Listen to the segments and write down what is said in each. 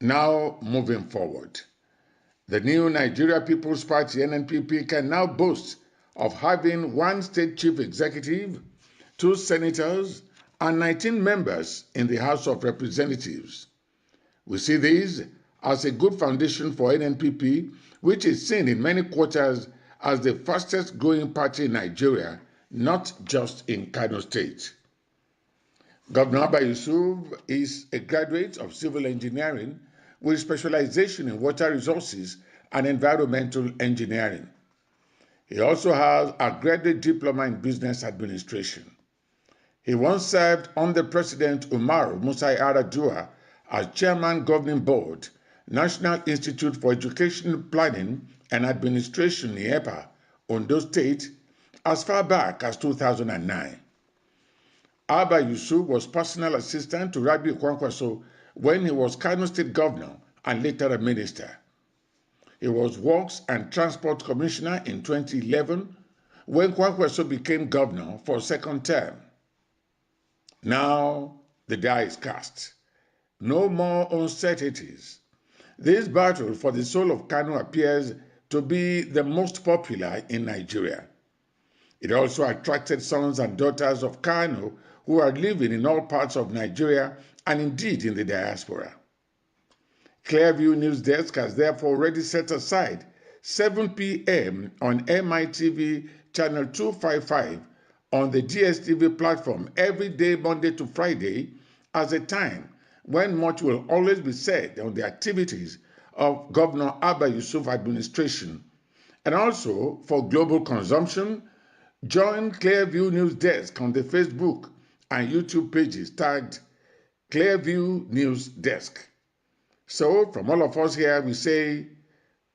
Now, moving forward, the new Nigeria People's Party (NNPP) can now boast of having one state chief executive, two senators, and 19 members in the House of Representatives. We see this as a good foundation for NNPP, which is seen in many quarters as the fastest growing party in Nigeria, not just in Kano State. Governor Abba Yusuf is a graduate of civil engineering with specialization in water resources and environmental engineering. He also has a graduate diploma in business administration. He once served under President Umar Musa Yar'Adua as Chairman Governing Board, National Institute for Education Planning and Administration (NIEPA), Ondo State, as far back as 2009. Abba Yusuf was personal assistant to Rabiu Kwankwaso when he was Kano State Governor and later a minister. He was Works and Transport Commissioner in 2011 when Kwankwaso became governor for a second term. Now the die is cast. No more uncertainties. This battle for the soul of Kano appears to be the most popular in Nigeria. It also attracted sons and daughters of Kano who are living in all parts of Nigeria and indeed in the diaspora. Clearview News Desk has therefore already set aside 7 p.m. on MITV channel 255 on the DSTV platform every day, Monday to Friday, as a time when much will always be said on the activities of Governor Abba Yusuf administration. And also for global consumption, join Clearview News Desk on the Facebook and YouTube pages tagged Clearview News Desk. So, from all of us here, we say,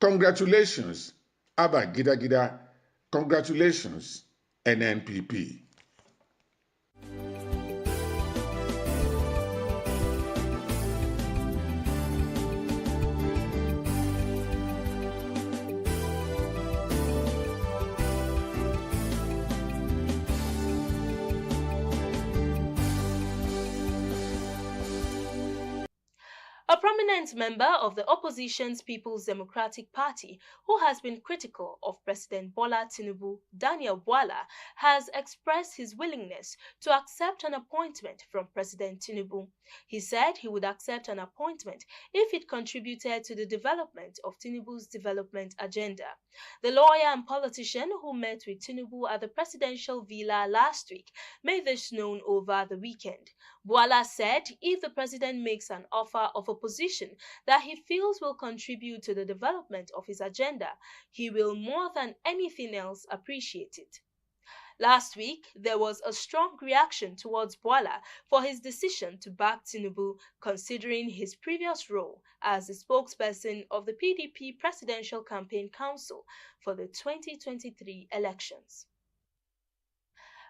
congratulations, Abba Gida Gida, congratulations, NNPP. A prominent member of the opposition's People's Democratic Party, who has been critical of President Bola Tinubu, Daniel Bwala, has expressed his willingness to accept an appointment from President Tinubu. He said he would accept an appointment if it contributed to the development of Tinubu's development agenda. The lawyer and politician who met with Tinubu at the presidential villa last week made this known over the weekend. Bwala said if the president makes an offer of a position that he feels will contribute to the development of his agenda, he will more than anything else appreciate it. Last week, there was a strong reaction towards Bwala for his decision to back Tinubu, considering his previous role as the spokesperson of the PDP Presidential Campaign Council for the 2023 elections.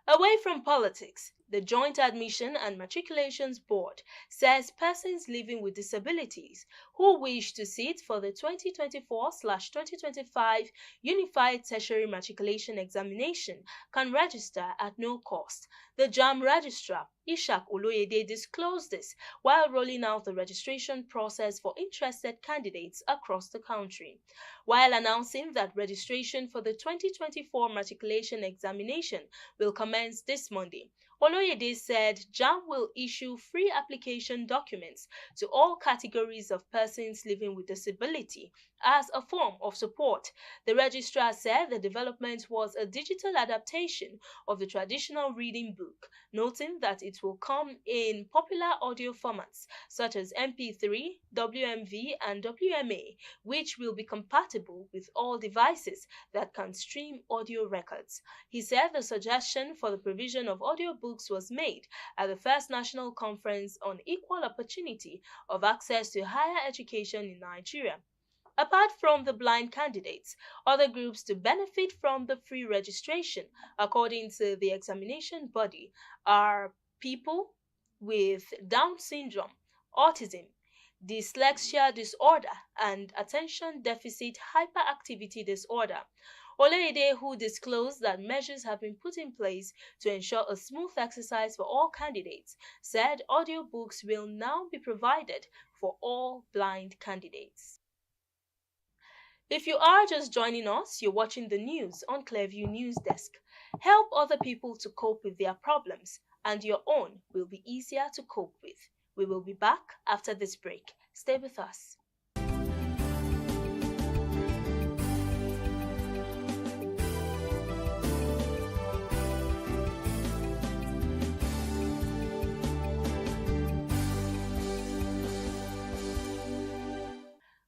Away from politics, the Joint Admission and Matriculations Board says persons living with disabilities who wish to sit for the 2024/2025 Unified Tertiary Matriculation Examination can register at no cost. The JAMB Registrar, Ishak Oloyede, disclosed this while rolling out the registration process for interested candidates across the country. While announcing that registration for the 2024 Matriculation Examination will commence this Monday, Oloyede said JAMB will issue free application documents to all categories of persons living with disability as a form of support. The registrar said the development was a digital adaptation of the traditional reading book, noting that it will come in popular audio formats such as MP3, WMV, and WMA, which will be compatible with all devices that can stream audio records. He said the suggestion for the provision of audiobooks was made at the first National Conference on Equal Opportunity of Access to Higher Education in Nigeria. Apart from the blind candidates, other groups to benefit from the free registration, according to the examination body, are people with Down syndrome, autism, dyslexia disorder, and attention deficit hyperactivity disorder. Oloyede, who disclosed that measures have been put in place to ensure a smooth exercise for all candidates, said audiobooks will now be provided for all blind candidates. If you are just joining us, you're watching the news on Clearview News Desk. Help other people to cope with their problems, and your own will be easier to cope with. We will be back after this break. Stay with us.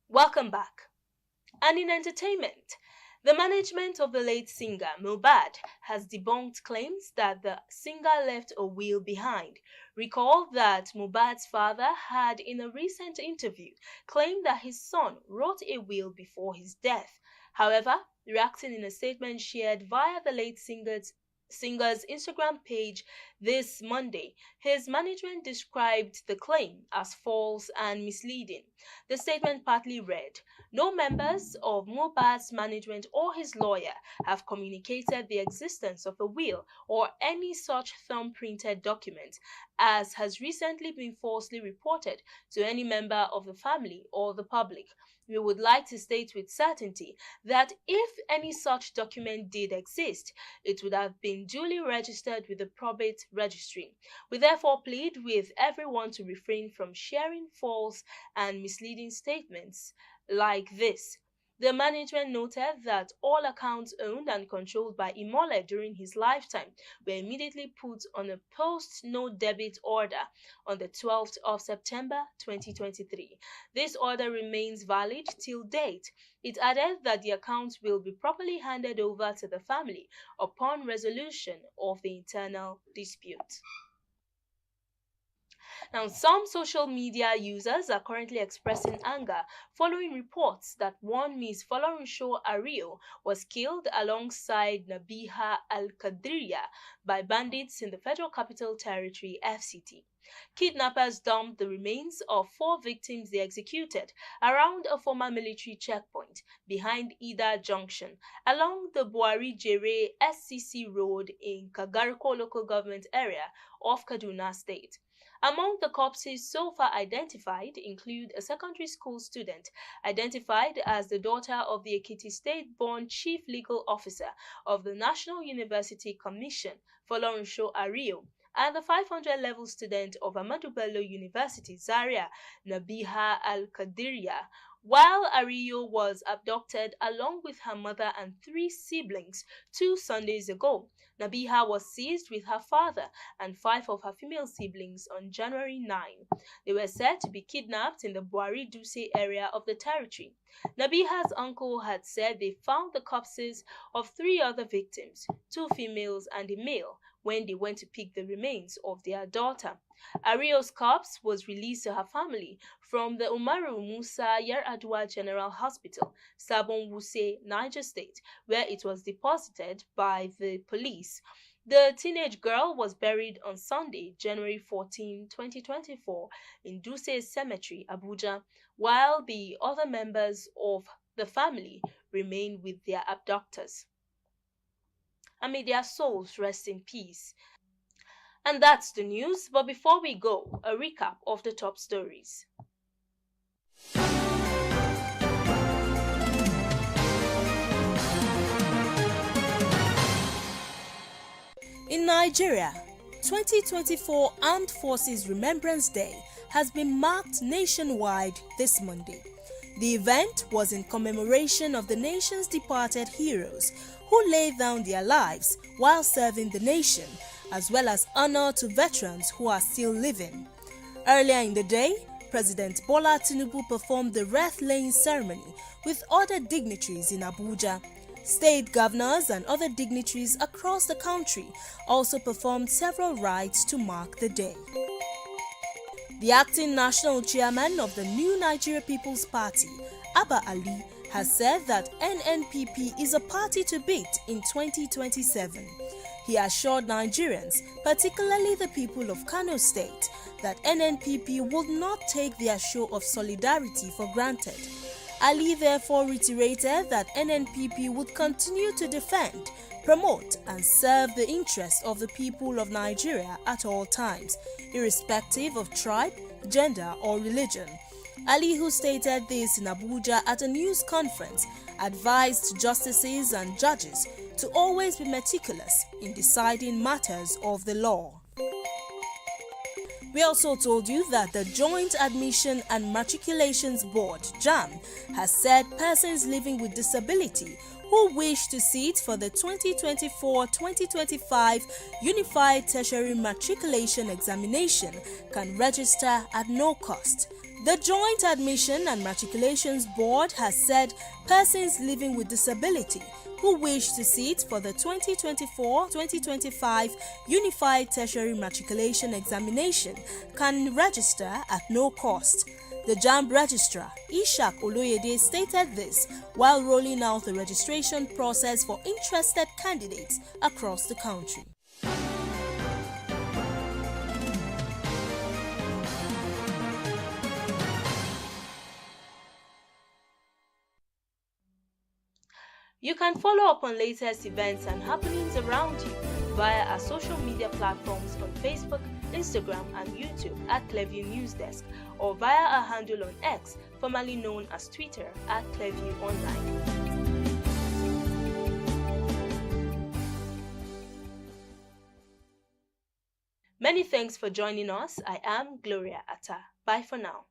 Welcome back. And in entertainment, the management of the late singer Mohbad has debunked claims that the singer left a will behind. Recall that Mohbad's father had, in a recent interview, claimed that his son wrote a will before his death. However, reacting in a statement shared via the late singer's Instagram page this Monday, his management described the claim as false and misleading. The statement partly read, "No members of Mohbad's management or his lawyer have communicated the existence of a will or any such thumb-printed document, as has recently been falsely reported to any member of the family or the public. We would like to state with certainty that if any such document did exist, it would have been duly registered with the probate registry. We therefore plead with everyone to refrain from sharing false and misleading statements like this." The management noted that all accounts owned and controlled by Imole during his lifetime were immediately put on a post-no debit order on the 12th of September 2023. This order remains valid till date. It added that the accounts will be properly handed over to the family upon resolution of the internal dispute. Now, some social media users are currently expressing anger following reports that one Ms. Folorunsho Ario was killed alongside Nabiha Al-Qadriya by bandits in the Federal Capital Territory, FCT. Kidnappers dumped the remains of 4 victims they executed around a former military checkpoint behind Ida Junction along the Buari-Jere SCC Road in Kagarko local government area of Kaduna State. Among the corpses so far identified include a secondary school student identified as the daughter of the Ekiti State-born Chief Legal Officer of the National University Commission, Folorunsho Ario, and the 500-level student of Ahmadu Bello University, Zaria, Nabiha Al-Qadiriya. While Ario was abducted along with her mother and 3 siblings 2 Sundays ago, Nabiha was seized with her father and 5 of her female siblings on January 9. They were said to be kidnapped in the Buari-Duse area of the territory. Nabiha's uncle had said they found the corpses of 3 other victims, 2 females and a male, when they went to pick the remains of their daughter. Ario's corpse was released to her family from the Umaru Musa Yar'Adua General Hospital, Sabon Wuse, Niger State, where it was deposited by the police. The teenage girl was buried on Sunday, January 14, 2024, in Duse Cemetery, Abuja, while the other members of the family remain with their abductors. And may their souls rest in peace. And that's the news, but before we go, a recap of the top stories. In Nigeria, 2024 Armed Forces Remembrance Day has been marked nationwide this Monday. The event was in commemoration of the nation's departed heroes who laid down their lives while serving the nation, as well as honor to veterans who are still living. Earlier in the day, President Bola Tinubu performed the wreath-laying ceremony with other dignitaries in Abuja. State governors and other dignitaries across the country also performed several rites to mark the day. The acting national chairman of the New Nigeria People's Party, Abba Ali, has said that NNPP is a party to beat in 2027. He assured Nigerians, particularly the people of Kano State, that NNPP would not take their show of solidarity for granted. Ali therefore reiterated that NNPP would continue to defend, promote and serve the interests of the people of Nigeria at all times, irrespective of tribe, gender or religion. Ali, who stated this in Abuja at a news conference, advised justices and judges to always be meticulous in deciding matters of the law. We also told you that the Joint Admission and Matriculations Board, JAM, has said persons living with disability who wish to sit for the 2024-2025 Unified Tertiary Matriculation Examination can register at no cost. The Joint Admission and Matriculations Board has said persons living with disability who wish to sit for the 2024-2025 Unified Tertiary Matriculation Examination can register at no cost. The JAMB Registrar, Ishak Oloyede, stated this while rolling out the registration process for interested candidates across the country. You can follow up on latest events and happenings around you via our social media platforms on Facebook, Instagram and YouTube at Clearview News Desk, or via our handle on X, formerly known as Twitter, at Clearview Online. Many thanks for joining us. I am Gloria Atta. Bye for now.